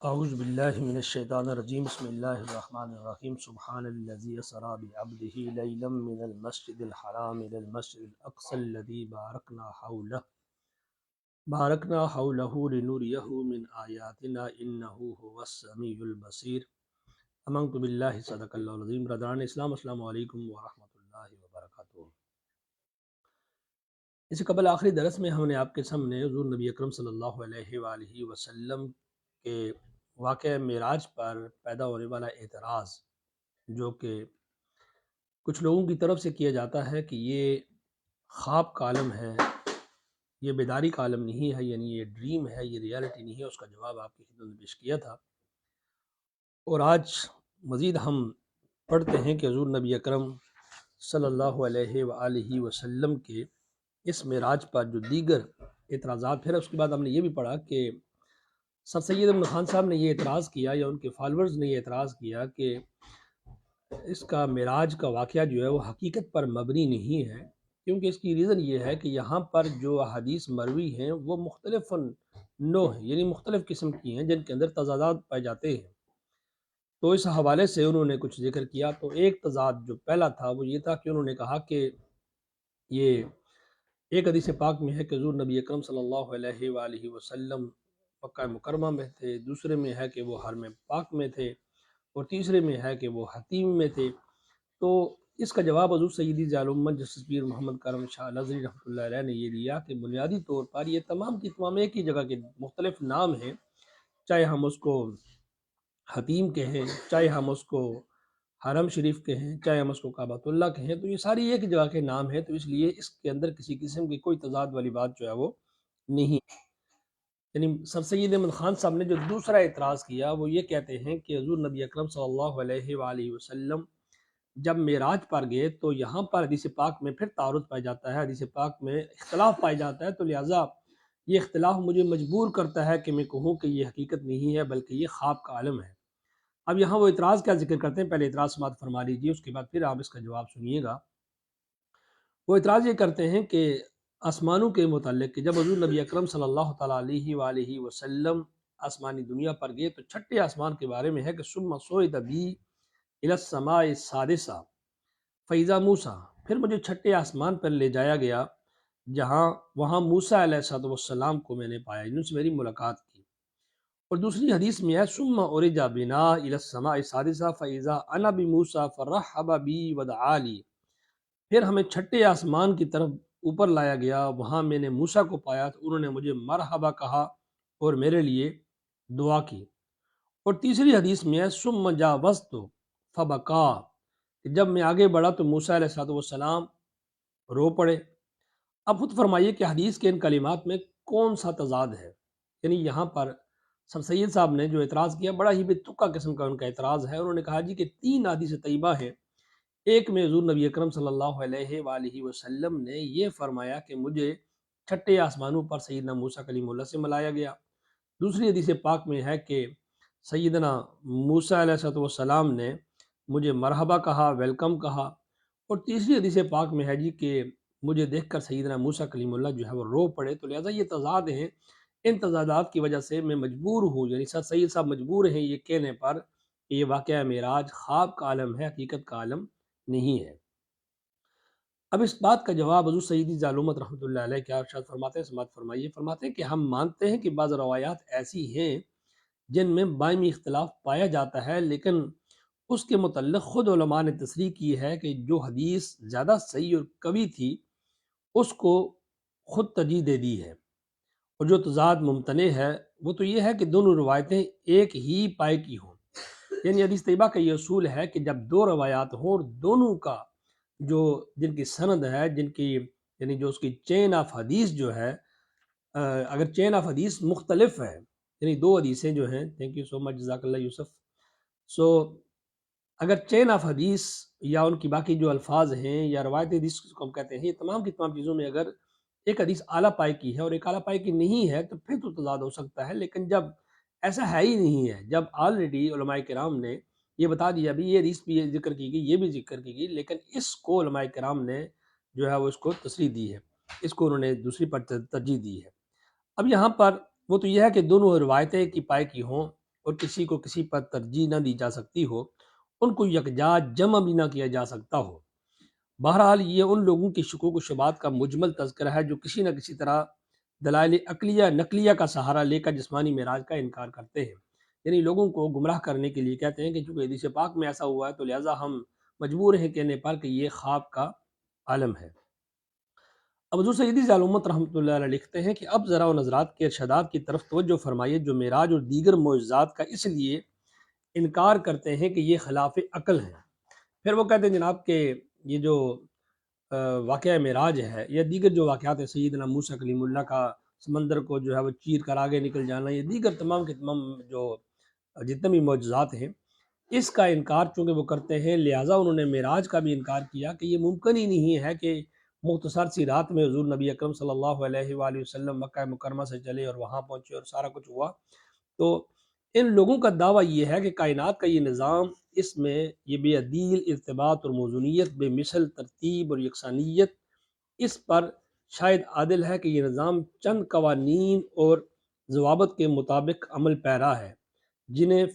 اعوذ باللہ من الشیطان الرجیم بسم اللہ الرحمن الرحیم سبحان الذی اسری بعبدہ لیلا من المسجد الحرام الى المسجد الاقصى الذی بارکنا حولہ لنریہ من آیاتنا انہ هو السمیع البصیر۔ آمنت باللہ صدق اللہ العظیم۔ برادران اسلام، السلام علیکم ورحمۃ اللہ وبرکاتہ۔ اس سے قبل آخری درس میں ہم نے آپ کے سامنے حضور نبی اکرم صلی اللہ علیہ وآلہ وسلم کے واقعہ معراج پر پیدا ہونے والا اعتراض، جو کہ کچھ لوگوں کی طرف سے کیا جاتا ہے کہ یہ خواب کا عالم ہے، یہ بیداری کا عالم نہیں ہے، یعنی یہ ڈریم ہے، یہ ریالٹی نہیں ہے، اس کا جواب آپ کی خدمت میں پیش کیا تھا۔ اور آج مزید ہم پڑھتے ہیں کہ حضور نبی اکرم صلی اللہ علیہ وآلہ وسلم کے اس معراج پر جو دیگر اعتراضات، پھر اس کے بعد ہم نے یہ بھی پڑھا کہ سر سید احمد خان صاحب نے یہ اعتراض کیا، یا ان کے فالورز نے یہ اعتراض کیا کہ اس کا معراج کا واقعہ جو ہے وہ حقیقت پر مبنی نہیں ہے، کیونکہ اس کی ریزن یہ ہے کہ یہاں پر جو احادیث مروی ہیں وہ مختلف نوع ہیں، یعنی مختلف قسم کی ہیں جن کے اندر تضادات پائے جاتے ہیں۔ تو اس حوالے سے انہوں نے کچھ ذکر کیا۔ تو ایک تضاد جو پہلا تھا وہ یہ تھا کہ انہوں نے کہا کہ یہ ایک حدیث پاک میں ہے کہ حضور نبی اکرم صلی اللہ علیہ وآلہ وسلم مکہ مکرمہ میں تھے، دوسرے میں ہے کہ وہ حرم پاک میں تھے، اور تیسرے میں ہے کہ وہ حتیم میں تھے۔ تو اس کا جواب حضور سیدی ضیاء الامت جسٹس پیر محمد کرم شاہ نظری رحمۃ اللہ علیہ نے یہ دیا کہ بنیادی طور پر یہ تمام کی تمام ایک ہی جگہ کے مختلف نام ہیں، چاہے ہم اس کو حتیم کہیں، چاہے ہم اس کو حرم شریف کہیں، چاہے ہم اس کو کعبۃ اللہ کہیں، تو یہ ساری ایک جگہ کے نام ہیں، تو اس لیے اس کے اندر کسی قسم کی کوئی تضاد والی بات جو ہے وہ نہیں۔ یعنی سر سید احمد خان صاحب نے جو دوسرا اعتراض کیا وہ یہ کہتے ہیں کہ حضور نبی اکرم صلی اللہ علیہ وآلہ وسلم جب معراج پر گئے تو یہاں پر حدیث پاک میں پھر تعارض پایا جاتا ہے، حدیث پاک میں اختلاف پایا جاتا ہے، تو لہٰذا یہ اختلاف مجھے مجبور کرتا ہے کہ میں کہوں کہ یہ حقیقت نہیں ہے بلکہ یہ خواب کا عالم ہے۔ اب یہاں وہ اعتراض کیا ذکر کرتے ہیں، پہلے اعتراض سماعت فرما لیجیے، اس کے بعد پھر آپ اس کا جواب سنیے گا۔ وہ اعتراض یہ کرتے ہیں کہ آسمانوں کے متعلق کہ جب حضور نبی اکرم صلی اللہ تعالیٰ علیہ وآلہ وسلم آسمانی دنیا پر گئے تو چھٹے آسمان کے بارے میں ہے کہ ثم صعد بی الی السماء السادسہ فاذا موسیٰ، پھر مجھے چھٹے آسمان پر لے جایا گیا جہاں وہاں موسیٰ علیہ السلام کو میں نے پایا، جن سے میری ملاقات کی۔ اور دوسری حدیث میں ہے ثم عرج بنا الی السماء السادسہ فاذا انا بموسیٰ فرحب بی ودعا لی، پھر ہمیں چھٹے آسمان کی طرف اوپر لایا گیا، وہاں میں نے موسیٰ کو پایا تو انہوں نے مجھے مرحبا کہا اور میرے لیے دعا کی۔ اور تیسری حدیث میں ہے ثم جاوزت فبکا، جب میں آگے بڑھا تو موسیٰ علیہ السلام رو پڑے۔ اب خود فرمائیے کہ حدیث کے ان کلمات میں کون سا تضاد ہے؟ یعنی یہاں پر سر سید صاحب نے جو اعتراض کیا بڑا ہی بے تکا قسم کا ان کا اعتراض ہے۔ انہوں نے کہا جی کہ 3 حدیث طیبہ ہیں، ایک میں حضور نبی اکرم صلی اللہ علیہ وآلہ وسلم نے یہ فرمایا کہ مجھے چھٹے آسمانوں پر سیدنا موسیٰ کلیم اللہ سے ملایا گیا، دوسری حدیث پاک میں ہے کہ سیدنا موسیٰ علیہ السلام نے مجھے مرحبا کہا، ویلکم کہا، اور تیسری حدیث پاک میں ہے جی کہ مجھے دیکھ کر سیدنا موسیٰ کلیم اللہ جو ہے وہ رو پڑے۔ تو لہٰذا یہ تضاد ہیں، ان تضادات کی وجہ سے میں مجبور ہوں، یعنی سر سید صاحب مجبور ہیں یہ کہنے پر کہ یہ واقعہ معراج خواب کا عالم ہے، حقیقت کا عالم نہیں ہے۔ اب اس بات کا جواب حضور سیدی ضیاء الامت رحمۃ اللہ علیہ کیا ارشاد فرماتے ہیں، سماعت فرمائیے۔ فرماتے ہیں کہ ہم مانتے ہیں کہ بعض روایات ایسی ہیں جن میں باہمی اختلاف پایا جاتا ہے، لیکن اس کے متعلق خود علماء نے تصریح کی ہے کہ جو حدیث زیادہ صحیح اور قوی تھی اس کو خود ترجیح دے دی ہے، اور جو تضاد ممتنع ہے وہ تو یہ ہے کہ دونوں روایتیں ایک ہی پائے کی ہوں۔ یعنی حدیث طیبہ کا یہ اصول ہے کہ جب 2 روایات ہوں اور دونوں کا جو جن کی سند ہے، جن کی یعنی جو اس کی چین آف حدیث جو ہے، اگر چین آف حدیث مختلف ہے، یعنی 2 حدیثیں جو ہیں، تھینک یو سو مچ جزاک اللہ یوسف، سو اگر چین آف حدیث یا ان کی باقی جو الفاظ ہیں یا روایت حدیث کو ہم کہتے ہیں، یہ تمام کی تمام چیزوں میں اگر ایک حدیث اعلیٰ پائے کی ہے اور ایک اعلیٰ پائے کی نہیں ہے تو پھر تو تضاد ہو سکتا ہے، لیکن جب ایسا ہے ہی نہیں ہے، جب آلریڈی علماء کرام نے یہ بتا دیا بھی یہ حدیث بھی ذکر کی گئی، یہ بھی ذکر کی گئی، لیکن اس کو علماء کرام نے جو ہے وہ اس کو تصریح دی ہے، اس کو انہوں نے دوسری پر ترجیح دی ہے۔ اب یہاں پر وہ تو یہ ہے کہ دونوں روایتیں کی پائے کی ہوں اور کسی کو کسی پر ترجیح نہ دی جا سکتی ہو، ان کو یکجا جمع بھی نہ کیا جا سکتا ہو۔ بہرحال یہ ان لوگوں کی شکوک و شبہات کا مجمل تذکرہ ہے جو کسی نہ کسی طرح دلائل عقلیہ نقلیہ کا سہارا لے کر جسمانی معراج کا انکار کرتے ہیں، یعنی لوگوں کو گمراہ کرنے کے لیے کہتے ہیں کہ چونکہ حدیث پاک میں ایسا ہوا ہے تو لہٰذا ہم مجبور ہیں کہنے پر کہ یہ خواب کا عالم ہے۔ اب حضور سیدی ذی الامت رحمۃ اللہ علیہ لکھتے ہیں کہ اب ذرا و نظرات کے ارشادات کی طرف توجہ فرمائیے جو معراج اور دیگر معجزات کا اس لیے انکار کرتے ہیں کہ یہ خلاف عقل ہیں۔ پھر وہ کہتے ہیں جناب کہ یہ جو واقعہ معراج ہے یا دیگر جو واقعات ہیں، سیدنا موسیٰ کلیم اللہ کا سمندر کو جو ہے وہ چیر کر آگے نکل جانا، یہ دیگر تمام کے تمام جو جتنے بھی معجزات ہیں اس کا انکار چونکہ وہ کرتے ہیں، لہٰذا انہوں نے معراج کا بھی انکار کیا کہ یہ ممکن ہی نہیں ہے کہ مختصر سی رات میں حضور نبی اکرم صلی اللہ علیہ وآلہ وسلم مکہ مکرمہ سے چلے اور وہاں پہنچے اور سارا کچھ ہوا۔ تو ان لوگوں کا دعویٰ یہ ہے کہ کائنات کا یہ نظام، اس میں یہ بے عدیل ارتباط اور موزونیت، بے مثل ترتیب اور یکسانیت، اس پر شاید عادل ہے کہ یہ نظام چند قوانین اور ضوابط کے مطابق عمل پیرا ہے، جنہیں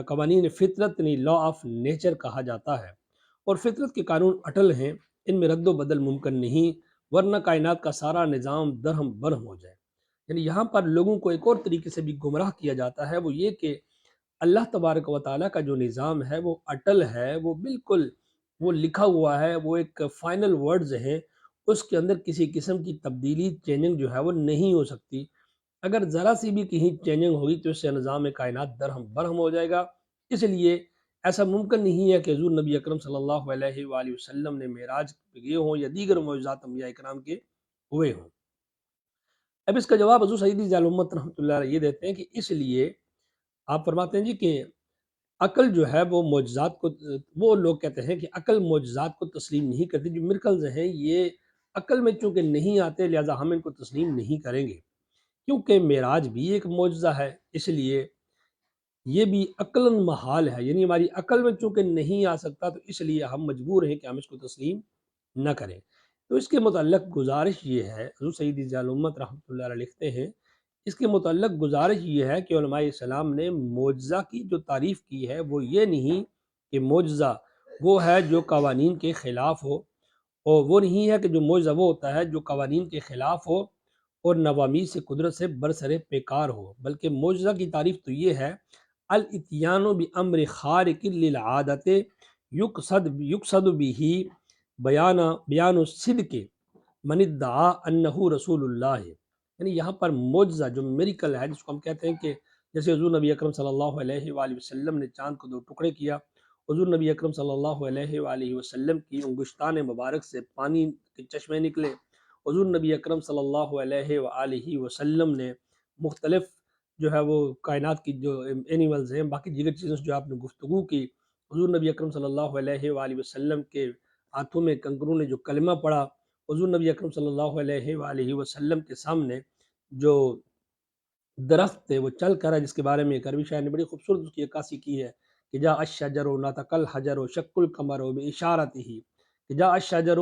قوانین فطرت یعنی لا آف نیچر کہا جاتا ہے، اور فطرت کے قانون اٹل ہیں، ان میں رد و بدل ممکن نہیں، ورنہ کائنات کا سارا نظام درہم برہم ہو جائے۔ یعنی یہاں پر لوگوں کو ایک اور طریقے سے بھی گمراہ کیا جاتا ہے، وہ یہ کہ اللہ تبارک و تعالیٰ کا جو نظام ہے وہ اٹل ہے، وہ بالکل وہ لکھا ہوا ہے، وہ ایک فائنل ورڈز ہیں، اس کے اندر کسی قسم کی تبدیلی چینجنگ جو ہے وہ نہیں ہو سکتی۔ اگر ذرا سی بھی کہیں چینجنگ ہوگی تو اس سے نظام کائنات درہم برہم ہو جائے گا۔ اس لیے ایسا ممکن نہیں ہے کہ حضور نبی اکرم صلی اللہ علیہ وآلہ وسلم نے معراج پہ گئے ہوں یا دیگر معجزات انبیاء اکرام کے ہوئے ہوں۔ اب اس کا جواب حضور سیدی ذی الامت رحمۃ اللہ علیہ یہ دیتے ہیں کہ اس لیے آپ فرماتے ہیں جی کہ عقل جو ہے وہ معجزات کو، وہ لوگ کہتے ہیں کہ عقل معجزات کو تسلیم نہیں کرتی، جو مرکلز ہیں یہ عقل میں چونکہ نہیں آتے لہٰذا ہم ان کو تسلیم نہیں کریں گے، کیونکہ معراج بھی ایک معجزہ ہے، اس لیے یہ بھی عقلاً محال ہے، یعنی ہماری عقل میں چونکہ نہیں آ سکتا تو اس لیے ہم مجبور ہیں کہ ہم اس کو تسلیم نہ کریں۔ تو اس کے متعلق گزارش یہ ہے، حضور سیدی ذی الامت رحمۃ اللہ علیہ لکھتے ہیں، اس کے متعلق گزارش یہ ہے کہ علماء اسلام نے معجزہ کی جو تعریف کی ہے وہ یہ نہیں کہ معجزہ وہ ہے جو قوانین کے خلاف ہو، اور وہ نہیں ہے کہ جو معجزہ وہ ہوتا ہے جو قوانین کے خلاف ہو اور نوامی سے قدرت سے برسر پیکار ہو، بلکہ معجزہ کی تعریف تو یہ ہے الاتیان بامر خارق للعادت یقصد به بیان الصدق من ادعا انہ رسول اللہ، یعنی یہاں پر معجزہ جو میریکل ہے جس کو ہم کہتے ہیں کہ جیسے حضور نبی اکرم صلی اللہ علیہ وآلہ وسلم نے چاند کو دو ٹکڑے کیا، حضور نبی اکرم صلی اللہ علیہ وآلہ وسلم کی انگشتان مبارک سے پانی کے چشمے نکلے، حضور نبی اکرم صلی اللہ علیہ وآلہ وسلم نے مختلف جو ہے وہ کائنات کی جو اینیملز ہیں، باقی دیگر چیزوں سے جو آپ نے گفتگو کی، حضور نبی اکرم صلی اللہ علیہ وآلہ وسلم کے ہاتھوں میں کنکروں نے جو کلمہ پڑھا، حضور نبی اکرم صلی اللہ علیہ وآلہ وسلم کے سامنے جو درخت تھے وہ چل کر ہے، جس کے بارے میں عربی شاعر نے بڑی خوبصورت اس کی عکاسی کی ہے کہ جاء الشجر نطق الحجر شق القمر باشارتہ، کہ جاء الشجر،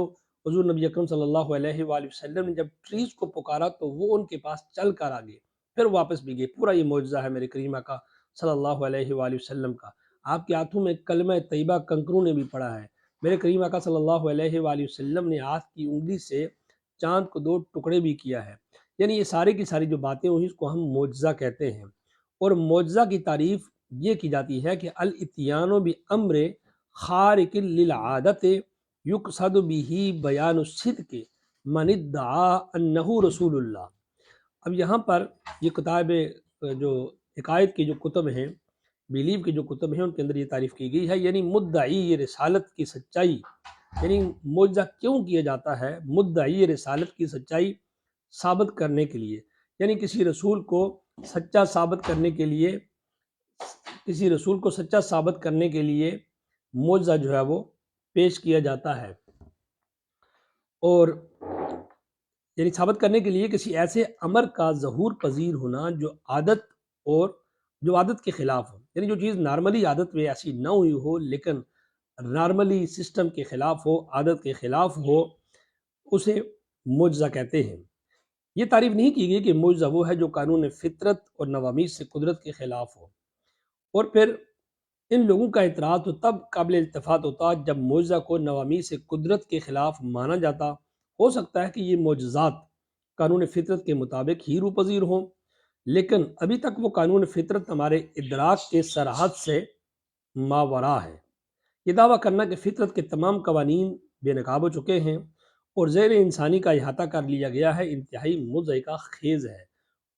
حضور نبی اکرم صلی اللہ علیہ وآلہ وسلم نے جب ٹریز کو پکارا تو وہ ان کے پاس چل کر آگے پھر واپس بھی گئے۔ پورا یہ معجزہ ہے میرے کریم آقا صلی اللہ علیہ وآلہ وسلم کا، آپ کے ہاتھوں میں کلمہ طیبہ کنکروں نے بھی پڑھا ہے، میرے کریم آقا صلی اللہ علیہ وآلہ وسلم نے ہاتھ کی انگلی سے چاند کو دو ٹکڑے بھی کیا ہے، یعنی یہ ساری کی ساری جو باتیں ہوئی اس کو ہم معجزہ کہتے ہیں۔ اور معجزہ کی تعریف یہ کی جاتی ہے کہ الاتیان بامر خارق للعادت یقصد به بیان الصدق من ادعا انہ رسول اللہ۔ اب یہاں پر یہ کتاب جو عقائد کی جو کتب ہیں، بیلیو کی جو کتب ہیں، ان کے اندر یہ تعریف کی گئی ہے، یعنی مدعی رسالت کی سچائی، یعنی معجزہ کیوں کیا جاتا ہے؟ مدعی رسالت کی سچائی ثابت کرنے کے لیے، یعنی کسی رسول کو سچا ثابت کرنے کے لیے، کسی رسول کو سچا ثابت کرنے کے لیے معجزہ جو ہے وہ پیش کیا جاتا ہے، اور یعنی ثابت کرنے کے لیے کسی ایسے امر کا ظہور پذیر ہونا جو عادت کے خلاف ہو، یعنی جو چیز نارملی عادت میں ایسی نہ ہوئی ہو لیکن نارملی سسٹم کے خلاف ہو، عادت کے خلاف ہو، اسے معجزہ کہتے ہیں۔ یہ تعریف نہیں کی گئی کہ معجزہ وہ ہے جو قانون فطرت اور نوامیس سے قدرت کے خلاف ہو، اور پھر ان لوگوں کا اعتراض تو تب قابل التفات ہوتا جب معجزہ کو نوامی سے قدرت کے خلاف مانا جاتا۔ ہو سکتا ہے کہ یہ معجزات قانون فطرت کے مطابق ہی روپذیر ہوں، لیکن ابھی تک وہ قانون فطرت ہمارے ادراک کے سرحد سے ماورا ہے۔ یہ دعویٰ کرنا کہ فطرت کے تمام قوانین بے نقاب ہو چکے ہیں اور ذہن انسانی کا احاطہ کر لیا گیا ہے، انتہائی مضحکہ خیز ہے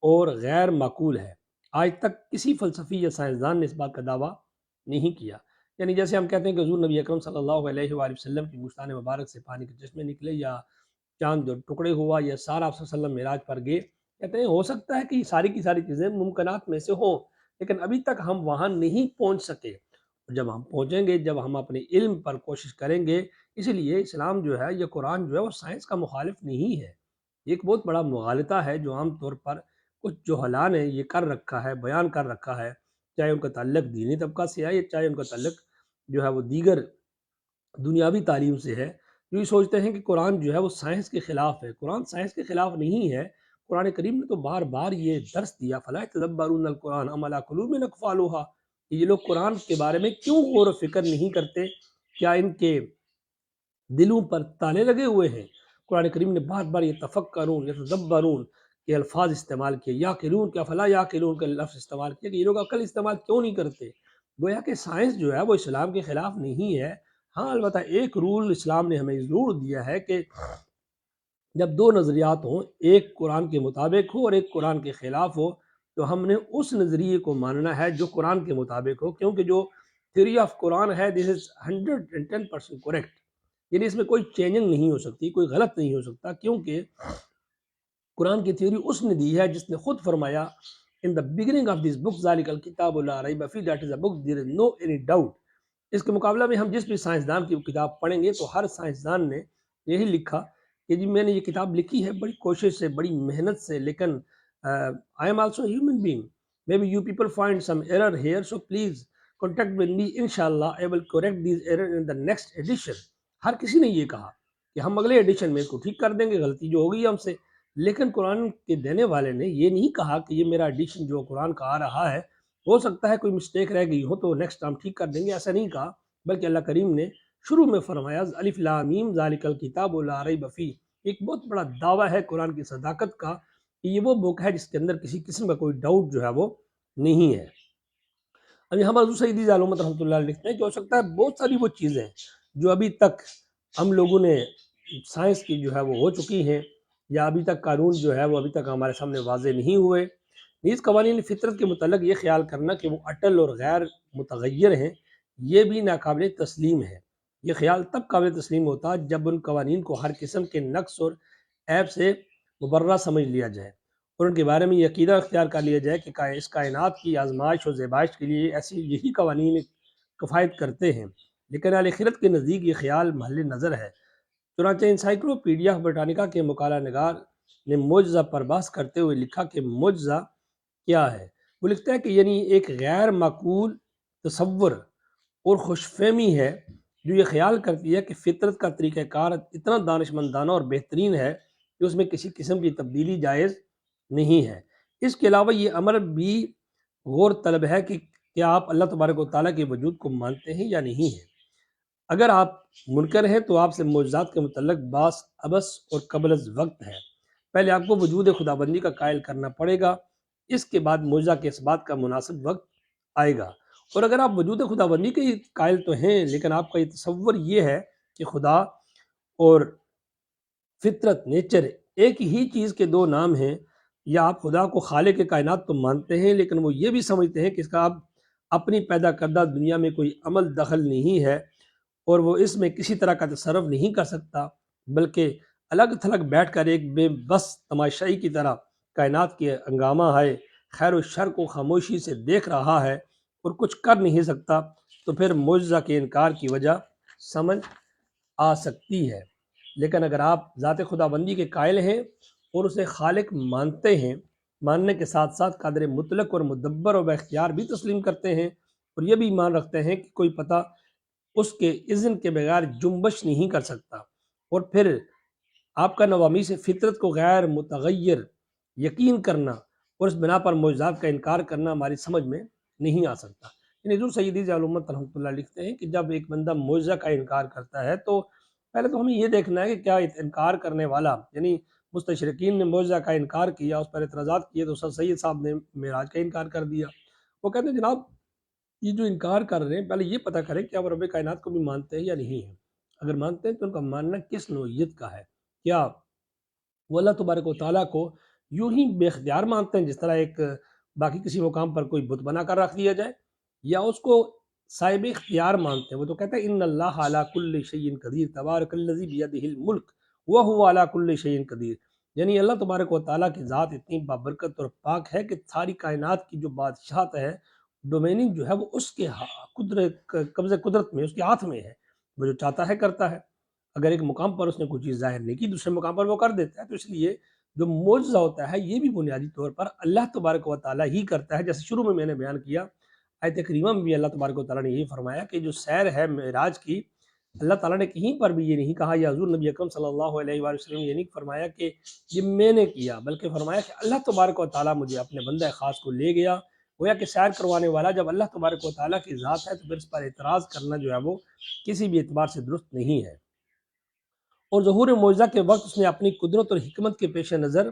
اور غیر معقول ہے۔ آج تک کسی فلسفی یا سائنسدان نے اس بات کا دعویٰ نہیں کیا۔ یعنی جیسے ہم کہتے ہیں کہ حضور نبی اکرم صلی اللہ علیہ وآلہ وسلم کی مستان مبارک سے پانی کے چشمے نکلے، یا چاند جو ٹکڑے ہوا، یا سارا آپ صلی اللہ علیہ وسلم معراج پر گئے، کہتے ہیں ہو سکتا ہے کہ یہ ساری کی ساری چیزیں ممکنات میں سے ہوں، لیکن ابھی تک ہم وہاں نہیں پہنچ سکے۔ جب ہم پہنچیں گے، جب ہم اپنے علم پر کوشش کریں گے، اسی لیے اسلام جو ہے یا قرآن جو ہے وہ سائنس کا مخالف نہیں ہے۔ ایک بہت بڑا مغالطہ ہے جو عام طور پر کچھ جوہلاء نے یہ کر رکھا ہے، بیان کر رکھا ہے، چاہے ان کا تعلق دینی طبقہ سے ہے یا چاہے ان کا تعلق جو ہے وہ دیگر دنیاوی تعلیم سے ہے، جو یہ سوچتے ہیں کہ قرآن جو ہے وہ سائنس کے خلاف ہے۔ قرآن سائنس کے خلاف نہیں ہے۔ قرآن کریم نے تو بار بار یہ درس دیا، فَلَا يَتَدَبَّرُونَ الْقُرْآنَ أَمْ عَلَىٰ قُلُوبٍ أَقْفَالُهَا، کہ یہ لوگ قرآن کے بارے میں کیوں غور و فکر نہیں کرتے؟ کیا ان کے دلوں پر تالے لگے ہوئے ہیں؟ قرآن کریم نے بار بار یہ تفکرون، یتدبرون کے الفاظ استعمال کیے، یاقلون کیا فلا یاقلون کا لفظ استعمال کیا، کہ یہ لوگ عقل استعمال کیوں نہیں کرتے؟ گویا کہ سائنس جو ہے وہ اسلام کے خلاف نہیں ہے۔ ہاں البتہ ایک رول اسلام نے ہمیں ضرور دیا ہے کہ جب دو نظریات ہوں، ایک قرآن کے مطابق ہو اور ایک قرآن کے خلاف ہو، تو ہم نے اس نظریے کو ماننا ہے جو قرآن کے مطابق ہو، کیونکہ جو تھیوری آف قرآن ہے دس از 110% کریکٹ، یعنی اس میں کوئی چینجنگ نہیں ہو سکتی، کوئی غلط نہیں ہو سکتا، کیونکہ قرآن کی تھیوری اس نے دی ہے جس نے خود فرمایا in the beginning of this book ذَلِكَ الْكِتَابُ لَا رَيْبَ فِيهِ، that is a book there is no any doubt۔ اس کے مقابلہ میں ہم جس بھی سائنسدان کی کتاب پڑھیں گے تو ہر سائنسدان نے یہی لکھا کہ جی میں نے یہ کتاب لکھی ہے بڑی کوشش سے، بڑی محنت سے، لیکن I am also a human being, maybe you people find some error here, so please contact with me, inshallah I will correct these error in the next edition۔ ہر کسی نے یہ کہا کہ ہم اگلے ایڈیشن میں اس کو ٹھیک کر دیں گے، غلطی جو ہوگی ہم سے، لیکن قرآن کے دینے والے نے یہ نہیں کہا کہ یہ میرا ایڈیشن جو قرآن کا آ رہا ہے ہو سکتا ہے کوئی مسٹیک رہ گئی ہو تو نیکسٹ ہم ٹھیک کر دیں گے، ایسا نہیں کہا، بلکہ اللہ کریم نے شروع میں فرمایا الف لام میم ذالک الکتاب لا ریب فیہ۔ ایک بہت بڑا دعویٰ ہے قرآن کی صداقت کا کہ یہ وہ بک ہے جس کے اندر کسی قسم کا کوئی ڈاؤٹ جو ہے وہ نہیں ہے۔ ابھی ہم حضرت سیدی ذالمت رحمۃ اللہ علیہ لکھتے ہیں کہ ہو سکتا ہے بہت ساری وہ چیزیں جو ابھی تک ہم لوگوں نے سائنس کی جو ہے وہ ہو چکی ہیں، یا ابھی تک قانون جو ہے وہ ابھی تک ہمارے سامنے واضح نہیں ہوئے۔ نیز قوانین فطرت کے متعلق یہ خیال کرنا کہ وہ اٹل اور غیر متغیر ہیں، یہ بھی ناقابل تسلیم ہے۔ یہ خیال تب قابل تسلیم ہوتا جب ان قوانین کو ہر قسم کے نقص اور عیب سے مبرہ سمجھ لیا جائے اور ان کے بارے میں یہ عقیدہ اختیار کر لیا جائے کہ اس کائنات کی آزمائش اور زیبائش کے لیے ایسی یہی قوانین کفایت کرتے ہیں، لیکن اہل خرد کے نزدیک یہ خیال محل نظر ہے۔ چنانچہ انسائکلوپیڈیا برٹانیکا کے مقالہ نگار نے معجزہ پر بحث کرتے ہوئے لکھا کہ معجزہ کیا ہے؟ وہ لکھتا ہے کہ یعنی ایک غیر معقول تصور اور خوش فہمی ہے جو یہ خیال کرتی ہے کہ فطرت کا طریقہ کار اتنا دانش مندانہ اور بہترین ہے کہ اس میں کسی قسم کی تبدیلی جائز نہیں ہے۔ اس کے علاوہ یہ امر بھی غور طلب ہے کہ کیا آپ اللہ تبارک و تعالیٰ کے وجود کو مانتے ہیں یا نہیں ہیں۔ اگر آپ منکر ہیں تو آپ سے معجزات کے متعلق بعض عبث اور قبل از وقت ہے۔ پہلے آپ کو وجود خداوندی کا قائل کرنا پڑے گا، اس کے بعد معجزہ کے اس بات کا مناسب وقت آئے گا۔ اور اگر آپ وجود خداوندی کے قائل تو ہیں، لیکن آپ کا یہ تصور یہ ہے کہ خدا اور فطرت نیچر ایک ہی چیز کے دو نام ہیں، یا آپ خدا کو خالق کائنات تو مانتے ہیں لیکن وہ یہ بھی سمجھتے ہیں کہ اس کا اب اپنی پیدا کردہ دنیا میں کوئی عمل دخل نہیں ہے اور وہ اس میں کسی طرح کا تصرف نہیں کر سکتا، بلکہ الگ تھلگ بیٹھ کر ایک بے بس تماشائی کی طرح کائنات کے ہنگامہ ہے خیر و شر کو خاموشی سے دیکھ رہا ہے اور کچھ کر نہیں سکتا، تو پھر معجزہ کے انکار کی وجہ سمجھ آ سکتی ہے۔ لیکن اگر آپ ذات خداوندی کے قائل ہیں اور اسے خالق مانتے ہیں، ماننے کے ساتھ ساتھ قادر مطلق اور مدبر و باختیار بھی تسلیم کرتے ہیں، اور یہ بھی ایمان رکھتے ہیں کہ کوئی پتہ اس کے اذن کے بغیر جنبش نہیں کر سکتا، اور پھر آپ کا نوامی سے فطرت کو غیر متغیر یقین کرنا اور اس بنا پر معجزات کا انکار کرنا ہماری سمجھ میں نہیں آ سکتا۔ یعنی حضور سیدی ضیاء رحمۃ اللہ لکھتے ہیں کہ جب ایک بندہ معجزہ کا انکار کرتا ہے تو پہلے تو ہمیں یہ دیکھنا ہے کہ کیا انکار کرنے والا، یعنی مستشرقین نے معجزہ کا انکار کیا، اس پر اعتراضات کیے، تو سر سید صاحب نے معراج کا انکار کر دیا۔ وہ کہتے ہیں جناب یہ جو انکار کر رہے ہیں پہلے یہ پتہ کریں کہ وہ رب کائنات کو بھی مانتے ہیں یا نہیں ہیں۔ اگر مانتے ہیں تو ان کا ماننا کس نوعیت کا ہے؟ کیا وہ اللہ تبارک و تعالیٰ کو یوں ہی بے اختیار مانتے ہیں جس طرح ایک باقی کسی مقام پر کوئی بت بنا کر رکھ دیا جائے، یا اس کو صاحب اختیار مانتے ہیں؟ وہ تو کہتا ہے ان اللہ علی کل شیء قدیر تبارک الذی بیدہ الملک وہو علی کل شیء قدیر، یعنی اللہ تبارک و تعالیٰ کی ذات اتنی بابرکت اور پاک ہے کہ ساری کائنات کی جو بادشاہت ہے، ڈومیننگ جو ہے وہ اس کے قدرت قبضہ قدرت میں، اس کے ہاتھ میں ہے، وہ جو چاہتا ہے کرتا ہے۔ اگر ایک مقام پر اس نے کوئی چیز ظاہر نہیں کی، دوسرے مقام پر وہ کر دیتا ہے۔ تو اس لیے جو معجزہ ہوتا ہے یہ بھی بنیادی طور پر اللہ تبارک و تعالیٰ ہی کرتا ہے، جیسے شروع میں نے بیان کیا آیت کریمہ میں بھی اللہ تبارک و تعالیٰ نے یہی فرمایا کہ جو سیر ہے معراج کی، اللہ تعالیٰ نے کہیں پر بھی یہ نہیں کہا، یا حضور نبی اکرم صلی اللہ علیہ وآلہ وسلم یہ نہیں فرمایا کہ یہ میں نے کیا، بلکہ فرمایا کہ اللہ تبارک و تعالیٰ مجھے اپنے بندہ خاص کو لے گیا۔ گویا کہ سیر کروانے والا جب اللہ تبارک و تعالیٰ کی ذات ہے تو پھر اس پر اعتراض کرنا جو ہے وہ کسی بھی اعتبار سے درست نہیں ہے۔ اور ظہور معجزہ کے وقت اس نے اپنی قدرت اور حکمت کے پیش نظر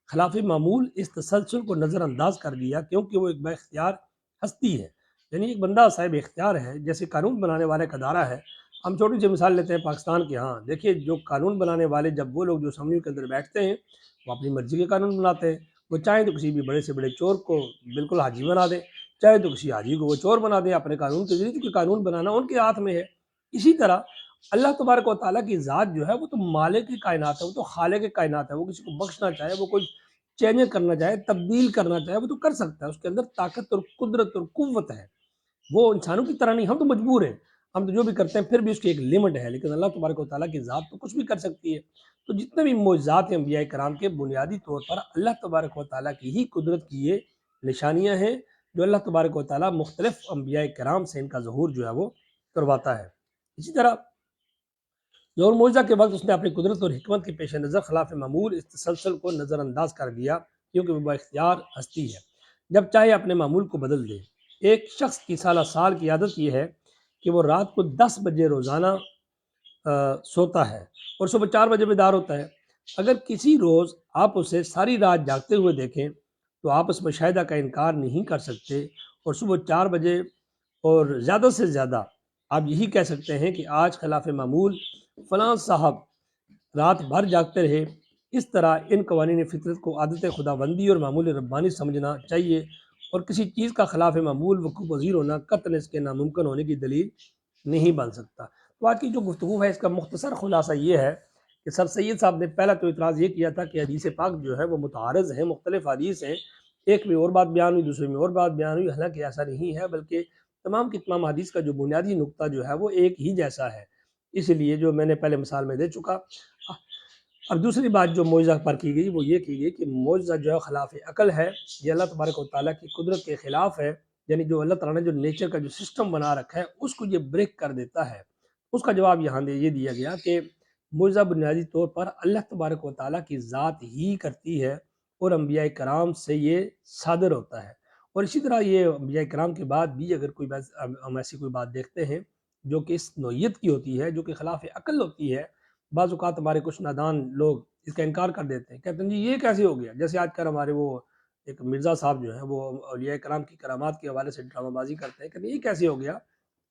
خلاف معمول اس تسلسل کو نظر انداز کر دیا، کیونکہ وہ ایک با اختیار ہستی ہے، یعنی ایک بندہ صاحب اختیار ہے، جیسے قانون بنانے والے کا ادارہ ہے۔ ہم چھوٹی سی مثال لیتے ہیں پاکستان کے، ہاں دیکھیے جو قانون بنانے والے، جب وہ لوگ جو اسمبلیوں کے اندر بیٹھتے ہیں وہ اپنی مرضی کے قانون بناتے ہیں۔ وہ چاہیں تو کسی بھی بڑے سے بڑے چور کو بالکل حاجی بنا دیں، چاہے تو کسی حاجی کو وہ چور بنا دیں اپنے قانون کے ذریعے، کیونکہ قانون بنانا ان کے ہاتھ میں ہے۔ اسی طرح اللہ تبارک و تعالیٰ کی ذات جو ہے وہ تو مالک کی کائنات ہے، وہ تو خالق کی کائنات ہے۔ وہ کسی کو بخشنا چاہے، وہ کوئی چینج کرنا چاہے، تبدیل کرنا چاہے، وہ تو کر سکتا ہے۔ اس کے اندر طاقت اور قدرت اور قوت ہے۔ وہ انسانوں کی طرح نہیں، ہم تو مجبور ہیں، ہم تو جو بھی کرتے ہیں پھر بھی اس کی ایک لمٹ ہے، لیکن اللہ تبارک و تعالیٰ کی ذات تو کچھ بھی کر سکتی ہے۔ تو جتنے بھی معجزات ہیں انبیاء کرام کے، بنیادی طور پر اللہ تبارک و تعالیٰ کی ہی قدرت کی یہ نشانیاں ہیں جو اللہ تبارک و تعالیٰ مختلف انبیاء کرام سے ان کا ظہور جو ہے وہ کرواتا ہے۔ اسی طرح ظہور معجزہ کے وقت اس نے اپنی قدرت اور حکمت کے پیش نظر خلاف معمول اس تسلسل کو نظر انداز کر دیا، کیونکہ وہ با اختیار ہستی ہے، جب چاہے اپنے معمول کو بدل دے۔ ایک شخص کی سالہ سال کی عادت یہ ہے کہ وہ رات کو 10 بجے روزانہ سوتا ہے اور صبح 4 بجے بیدار ہوتا ہے۔ اگر کسی روز آپ اسے ساری رات جاگتے ہوئے دیکھیں تو آپ اس مشاہدہ کا انکار نہیں کر سکتے، اور صبح 4 بجے اور زیادہ سے زیادہ آپ یہی کہہ سکتے ہیں کہ آج خلاف معمول فلاں صاحب رات بھر جاگتے رہے۔ اس طرح ان قوانین فطرت کو عادت خداوندی اور معمول ربانی سمجھنا چاہیے، اور کسی چیز کا خلاف معمول وقوع پذیر ہونا قطعاً اس کے ناممکن ہونے کی دلیل نہیں بن سکتا۔ تو آج کی جو گفتگو ہے اس کا مختصر خلاصہ یہ ہے کہ سر سید صاحب نے پہلا تو اعتراض یہ کیا تھا کہ حدیث پاک جو ہے وہ متعارض ہیں، مختلف حدیث ہیں، ایک میں اور بات بیان ہوئی، دوسرے میں اور بات بیان ہوئی۔ حالانکہ ایسا نہیں ہے، بلکہ تمام کی تمام حدیث کا جو بنیادی نقطہ جو ہے وہ ایک ہی جیسا ہے۔ اس لیے جو میں نے پہلے مثال میں دے چکا۔ اب دوسری بات جو معجزہ پر کی گئی وہ یہ کی گئی کہ معجزہ جو ہے خلاف عقل ہے، یہ اللہ تبارک و تعالیٰ کی قدرت کے خلاف ہے، یعنی جو اللہ تعالیٰ نے جو نیچر کا جو سسٹم بنا رکھا ہے اس کو یہ بریک کر دیتا ہے۔ اس کا جواب یہاں یہ دیا گیا کہ معجزہ بنیادی طور پر اللہ تبارک و تعالیٰ کی ذات ہی کرتی ہے، اور انبیاء کرام سے یہ صادر ہوتا ہے۔ اور اسی طرح یہ انبیاء کرام کے بعد بھی اگر کوئی ہم ایسی کوئی بات دیکھتے ہیں جو کہ اس نوعیت کی ہوتی ہے، جو کہ خلاف عقل ہوتی ہے، بعض اوقات ہمارے کچھ نادان لوگ اس کا انکار کر دیتے ہیں، کہتے ہیں جی یہ کیسے ہو گیا۔ جیسے آج کل ہمارے وہ ایک مرزا صاحب جو ہیں وہ اولیاء کرام کی کرامات کے حوالے سے ڈرامہ بازی کرتے ہیں، کہتے ہیں یہ کیسے ہو گیا۔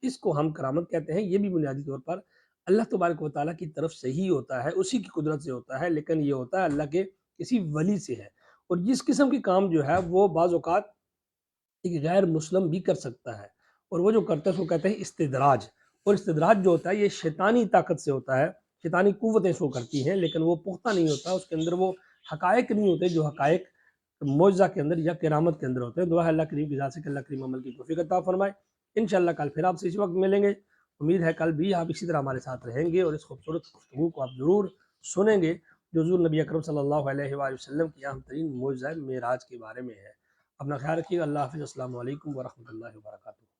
اس کو ہم کرامت کہتے ہیں، یہ بھی بنیادی طور پر اللہ تبارک و تعالیٰ کی طرف سے ہی ہوتا ہے، اسی کی قدرت سے ہوتا ہے، لیکن یہ ہوتا ہے اللہ کے کسی ولی سے ہے۔ اور جس قسم کے کام جو ہے وہ بعض اوقات ایک غیر مسلم بھی کر سکتا ہے، اور وہ جو کرتا ہے اس کو کہتے ہیں استدراج۔ اور استدراج جو ہوتا ہے یہ شیطانی طاقت سے ہوتا ہے، شیطانی قوتیں شو کرتی ہیں، لیکن وہ پختہ نہیں ہوتا، اس کے اندر وہ حقائق نہیں ہوتے جو حقائق معجزہ کے اندر یا کرامت کے اندر ہوتے ہیں۔ دعا ہے اللہ کریم کی ذات سے کہ اللہ کریم عمل کی توفیق عطا فرمائے۔ انشاءاللہ کل پھر آپ سے اسی وقت ملیں گے۔ امید ہے کل بھی آپ اسی طرح ہمارے ساتھ رہیں گے اور اس خوبصورت گفتگو کو آپ ضرور سنیں گے جو حضور نبی اکرم صلی اللہ علیہ وآلہ وسلم کی اہم ترین معجزہ معراج کے بارے میں ہے۔ اپنا خیال رکھیے گا۔ اللہ حافظ۔ السلام علیکم ورحمۃ اللہ وبرکاتہ۔